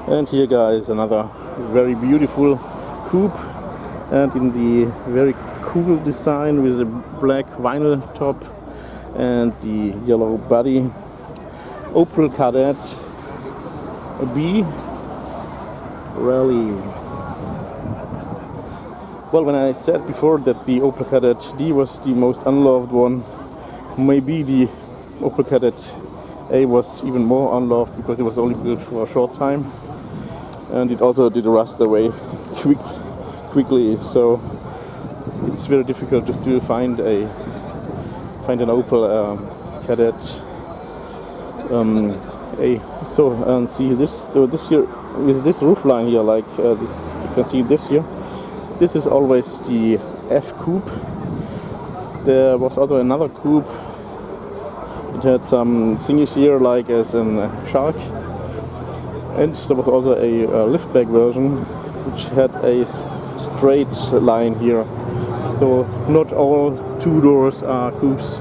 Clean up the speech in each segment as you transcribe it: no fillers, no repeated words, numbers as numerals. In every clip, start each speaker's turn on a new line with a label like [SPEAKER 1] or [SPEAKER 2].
[SPEAKER 1] And here, guys, another very beautiful coupe, and in the very cool design with a black vinyl top and the yellow body. Opel Kadett B Rallye. Well, when I said before that the Opel Kadett D was the most unloved one, maybe the Opel Kadett A was even more unloved because it was only built for a short time, and it also did rust away quickly. So it's very difficult to still find an Opel Kadett A. So see this. So this here with this roof line here, like this, you can see this here. This is always the F coupe. There was also another coupe. It had some thingies here, like as a shark. And there was also a liftback version, which had a straight line here. So not all two doors are coupes.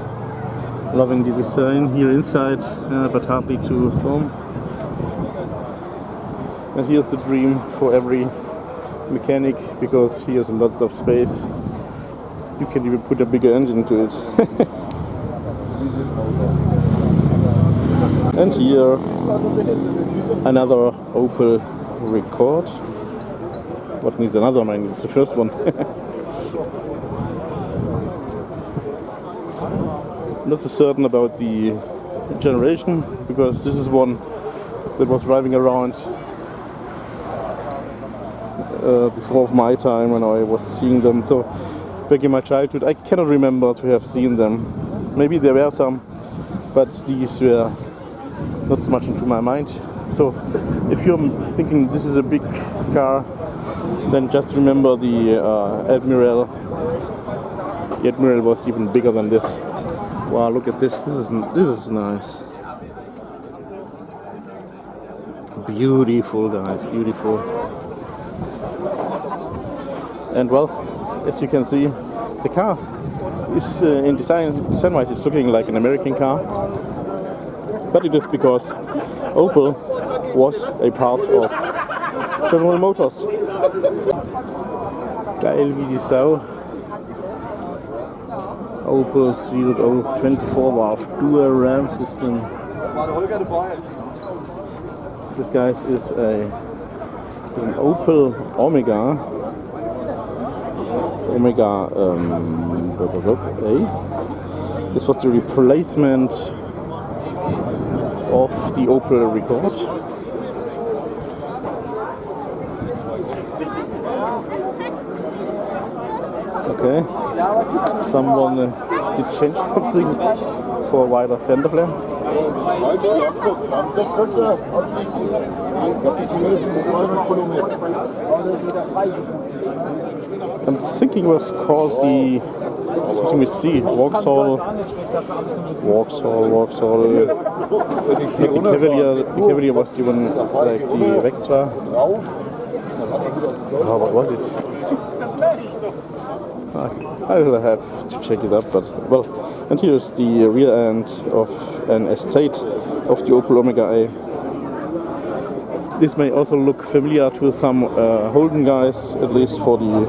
[SPEAKER 1] Loving the design here inside, but hardly to film. And here's the dream for every mechanic, because here's lots of space. You can even put a bigger engine into it. And here another Opel Rekord. What means another? I mean, it's the first one. Not so certain about the generation, because this is one that was driving around before of my time when I was seeing them. So back in my childhood I cannot remember to have seen them. Maybe there were some, but these were not so much into my mind. So if you're thinking this is a big car, then just remember the Admiral. The Admiral was even bigger than this. Wow, look at this. This is nice. Beautiful, guys, beautiful. And well, as you can see, the car is in design-wise, it's looking like an American car. But it is because Opel was a part of General Motors. Geil wie die Sau. Opel Senator A 24-valve dual ram system. This guy is an Opel Omega A. This was the replacement of the Opel Rekord. Okay, someone did change something for a wider fender flare. I'm thinking it was called the something with C, Vauxhall. The Cavalier was the one like the Vectra. Oh, what was it? I will have to check it up, but well. And here's the rear end of an estate of the Opel Omega A. This may also look familiar to some Holden guys, at least for the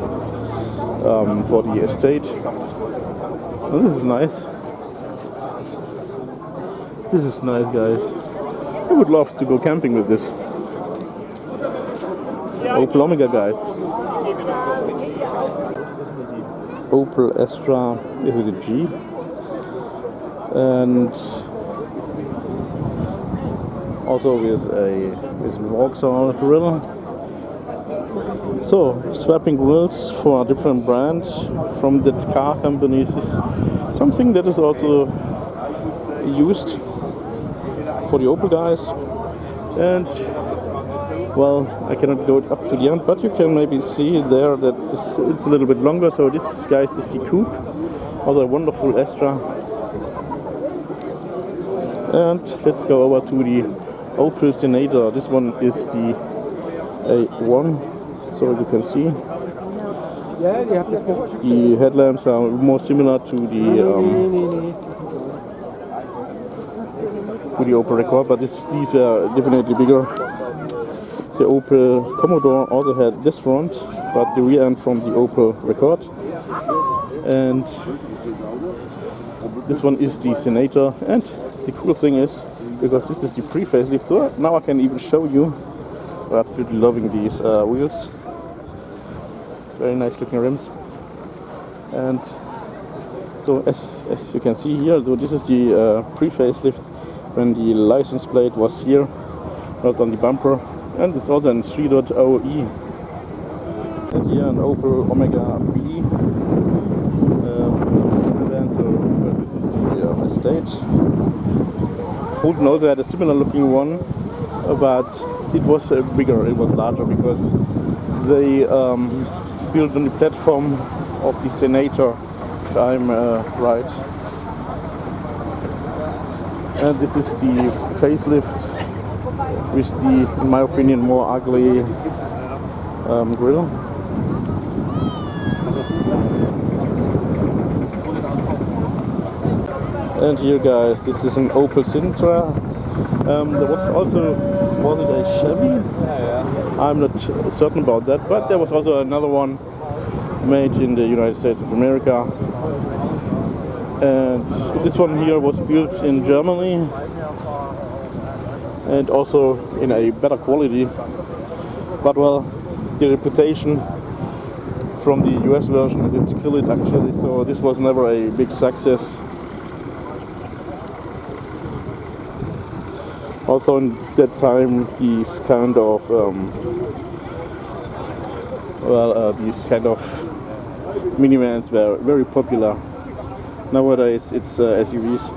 [SPEAKER 1] estate. Oh, this is nice. This is nice, guys. I would love to go camping with this. Opel Omega, guys. Opel Astra, is it a G? And also with Vauxhall grill. So swapping grills for a different brand from the car companies is something that is also used for the Opel guys. And well, I cannot go up to the end, but you can maybe see there that it's a little bit longer. So this, guys, is the coupe, also a wonderful Astra. And let's go over to the Opel Senator. This one is the A1, so you can see the headlamps are more similar to the Opel Rekord, but these are definitely bigger. The Opel Commodore also had this front, but the rear end from the Opel Rekord. And this one is the Senator. And the cool thing is, because this is the pre-facelift, so now I can even show you. I'm absolutely loving these wheels. Very nice looking rims. And so as you can see here, so this is the pre-facelift when the license plate was here, not on the bumper. And it's also an 3.0e. And here an Opel Omega B. So this is the estate. Holden also had a similar looking one, but it was bigger, it was larger, because they built on the platform of the Senator, if I'm right. And this is the facelift with the, in my opinion, more ugly grille. And here, guys, this is an Opel Sintra. There was also, was it a Chevy? I'm not certain about that, but there was also another one made in the United States of America. And this one here was built in Germany and also in a better quality. But well, the reputation from the US version didn't kill it actually, so this was never a big success. Also in that time, these kind of these kind of minivans were very popular. Nowadays it's SUVs.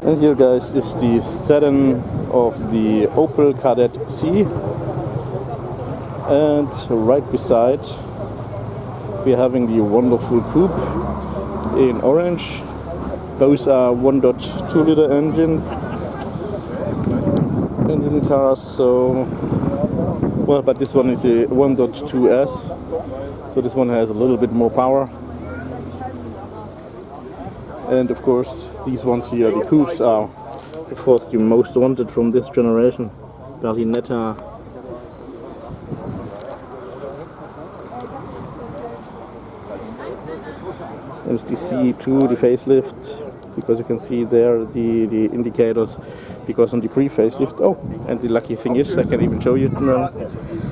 [SPEAKER 1] And here, guys, is the sedan of the Opel Kadett C. And right beside we're having the wonderful Coupe in orange. Both are 1.2 liter engine cars, so well, but this one is a 1.2S, so this one has a little bit more power. And of course these ones here, the Coupes, are of course the most wanted from this generation. Berlinetta. There's the C2, the facelift, because you can see there the indicators, because on the pre-facelift, oh, and the lucky thing is I can even show you now,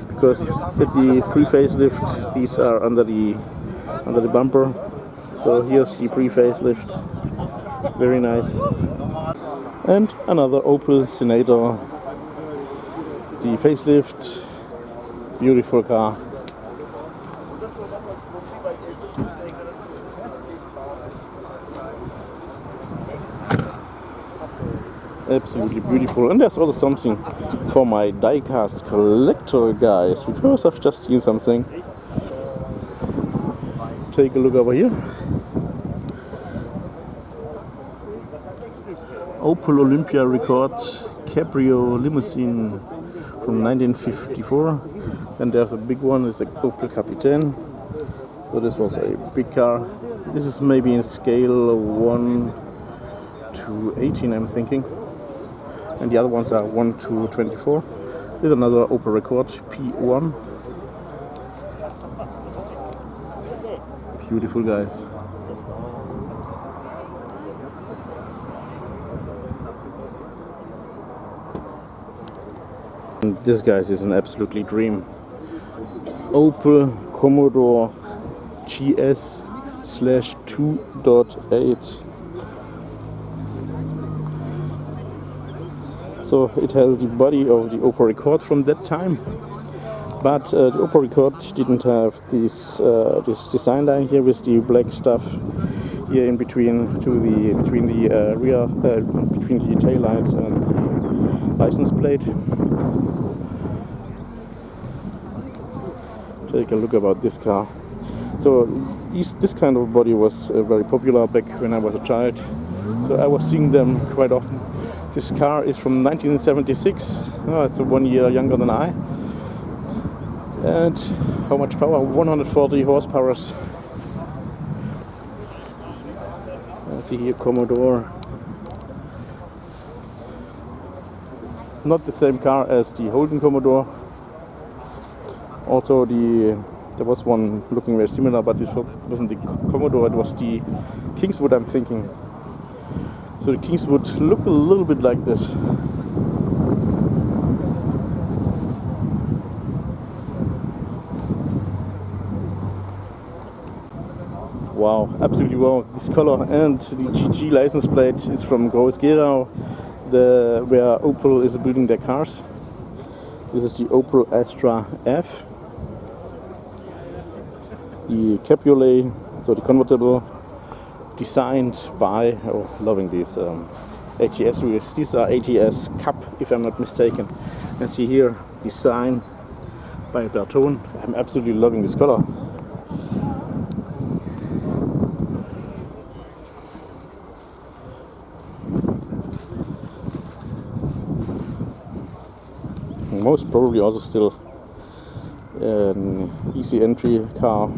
[SPEAKER 1] because with the pre-facelift these are under the bumper. So here's the pre-facelift, very nice. And another Opel Senator, the facelift, beautiful car. Absolutely beautiful. And there's also something for my diecast collector, guys, because I've just seen something. Take a look over here. Opel Olympia Rekord Cabrio Limousine from 1954. And there's a big one, it's a Opel Kapitän. So this was a big car. This is maybe in scale 1 to 18, I'm thinking. And the other ones are 1 to 24. With another Opel Rekord P1. Beautiful, guys. And this, guys, is an absolutely dream. Opel Commodore GS/2.8. So it has the body of the Opel Rekord from that time, but the Opel Rekord didn't have this design line here with the black stuff here in between between the rear between the tail lights and the license plate. Take a look about this car. So this kind of body was very popular back when I was a child. So I was seeing them quite often. This car is from 1976. Oh, it's 1 year younger than I. And how much power? 140 horsepower. I see here Commodore. Not the same car as the Holden Commodore, Also there was one looking very similar, but it wasn't the Commodore, it was the Kingswood I'm thinking. So the Kingswood looked a little bit like this. Wow, absolutely wow, this color. And the GG license plate is from Groß-Gerau, where Opel is building their cars. This is the Opel Astra F. The cabriolet, so the convertible, designed by, loving these ATS wheels. These are ATS Cup, if I'm not mistaken. And see here, design by Bertone. I'm absolutely loving this color. Most probably also still an easy entry car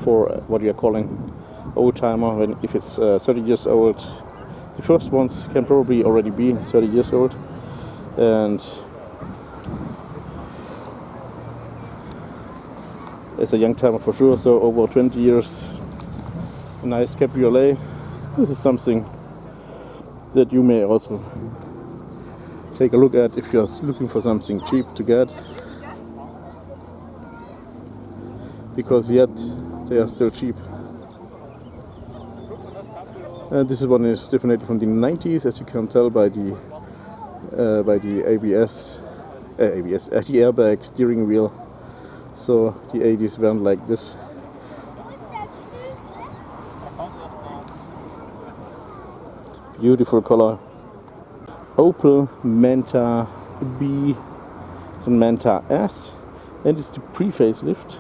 [SPEAKER 1] for what you are calling old-timer, if it's 30 years old. The first ones can probably already be 30 years old, and as a young timer for sure, so over 20 years, a nice cabriolet. This is something that you may also take a look at if you're looking for something cheap to get, because yet they are still cheap. And this one is definitely from the 90s, as you can tell by the the airbag steering wheel. So the 80s went like this. Beautiful color. Opel Manta B, it's a Manta S, and it's the pre-facelift,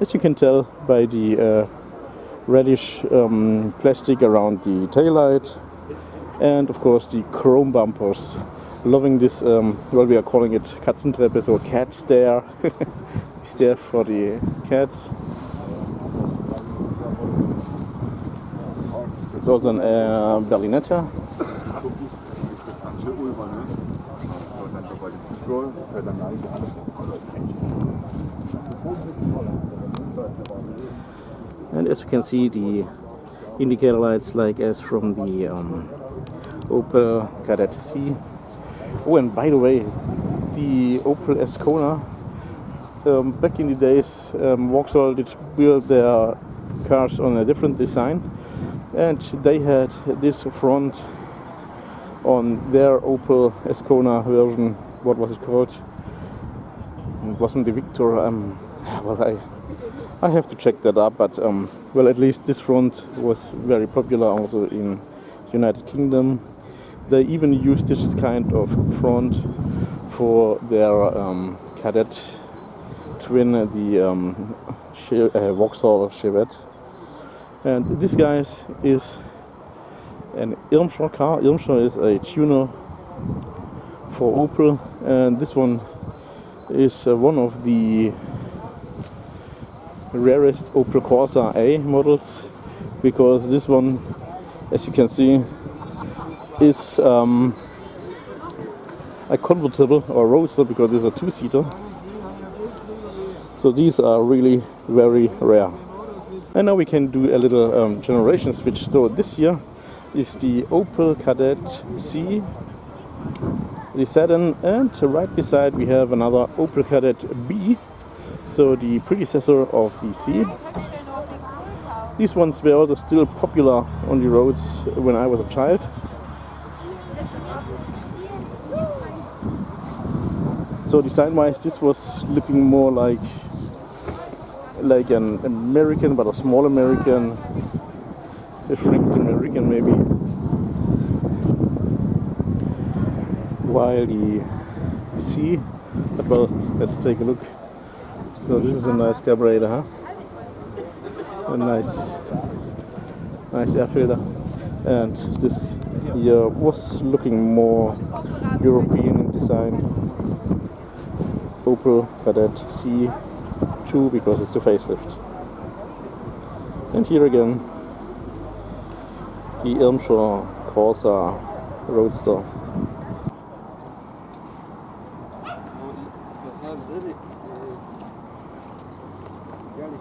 [SPEAKER 1] as you can tell by the reddish plastic around the taillight, and of course the chrome bumpers. Loving this, well, we are calling it Katzentreppe, so cat stair, stair for the cats. It's also an Berlinetta. And as you can see, the indicator lights like as from the Opel Kadett C. Oh, and by the way, the Opel Ascona, back in the days, Vauxhall did build their cars on a different design, and they had this front on their Opel Ascona version. What was it called? It wasn't the Victor. Well, I have to check that up, but well, at least this front was very popular also in United Kingdom. They even used this kind of front for their Kadett twin, the Vauxhall Chevette. And this guy is an Irmscher car. Irmscher is a tuner for Opel, and this one is one of the rarest Opel Corsa A models, because this one, as you can see, is a convertible or roadster, because it's a two-seater. So these are really very rare. And now we can do a little generation switch. So this here is the Opel Kadett C, the sedan, and right beside we have another Opel Kadett B, so the predecessor of the C. These ones were also still popular on the roads when I was a child. So design-wise, this was looking more like an American, but a small American, a shrinked American maybe. While the C, but well, let's take a look. So this is a nice carburetor, huh? A nice air filter, and this here was looking more European in design. Opel Kadett C2, because it's a facelift. And here again, the Irmscher Corsa Roadster.
[SPEAKER 2] really? Ehrlich,